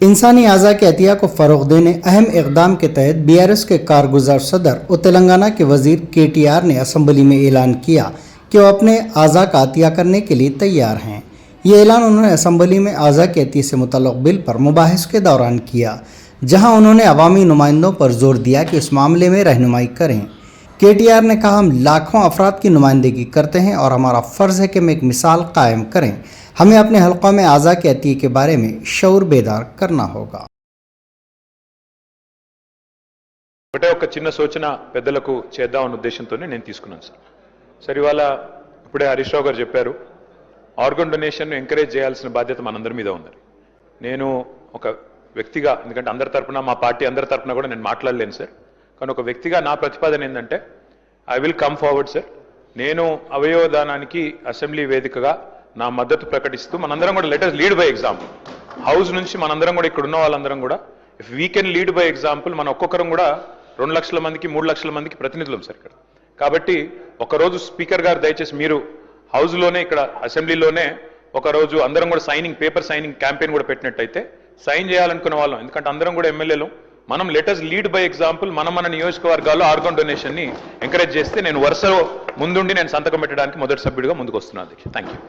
इंसानी अज़ा के अतिया को फ़रोग़ देने अहम इक़दाम के तहत BRS के कारगुज़ार सदर और तेलंगाना के वज़ीर KTR ने असम्बली में ऐलान किया कि वो अपने अज़ा का अतिया करने के लिए तैयार हैं। ये ऐलान उन्होंने असम्बली में अज़ा के अतिये से मुतल्लिक़ बिल पर मुबाहिस के दौरान किया, जहाँ उन्होंने अवामी नुमाइंदों पर जोर दिया कि इस मामले में रहनुमाई करें। KTR ने कहा, हम लाखों अफराद की नुमाइंदगी करते हैं और हमारा फ़र्ज़ है कि हम एक मिसाल कायम करें। हमें अपने हल्क़ों में अज़ा के अतिये के बारे में शऊर बेदार करना होगा। ఒకటే ఒక చిన్న సూచన పెద్దలకు చేద్దామన్న ఉద్దేశంతోనే నేను తీసుకున్నాను సార్. ఇవాళ ఇప్పుడే హరీష్ రావు గారు చెప్పారు, ఆర్గన్ డొనేషన్ ఎంకరేజ్ చేయాల్సిన బాధ్యత మనందరి మీద ఉంది. నేను ఒక వ్యక్తిగా, ఎందుకంటే అందరి తరపున, మా పార్టీ అందరి తరపున కూడా నేను మాట్లాడలేను సార్, కానీ ఒక వ్యక్తిగా నా ప్రతిపాదన ఏంటంటే I will come forward sir. నేను అవయవదానానికి అసెంబ్లీ వేదికగా నా మద్దతు ప్రకటిస్తూ మనందరం కూడా let us lead by example. House నుంచి మనందరం కూడా, ఇక్కడ ఉన్న వాళ్ళందరం కూడా if we can lead by example, మన ఒక్కొక్కరం కూడా 2 లక్షల మందికి 3 లక్షల మందికి ప్రతినిధులం సార్ ఇక్కడ. కాబట్టి ఒకరోజు స్పీకర్ గారు దయచేసి మీరు హౌస్లోనే, ఇక్కడ అసెంబ్లీలోనే ఒకరోజు అందరం కూడా పేపర్ సైనింగ్ క్యాంపెయిన్ కూడా పెట్టినట్టయితే సైన్ చేయాలనుకున్న వాళ్ళం, ఎందుకంటే అందరం కూడా ఎమ్మెల్యేలు, మనం let us lead by example. మన నియోజకవర్గాల్లో ఆర్గన్ డొనేషన్ ని ఎంకరేజ్ చేస్తే నేను వరుసలో ముందుండి నేను సంతకం పెట్టడానికి మొదటి సభ్యుడిగా ముందుకు వస్తున్నాను. Thank you.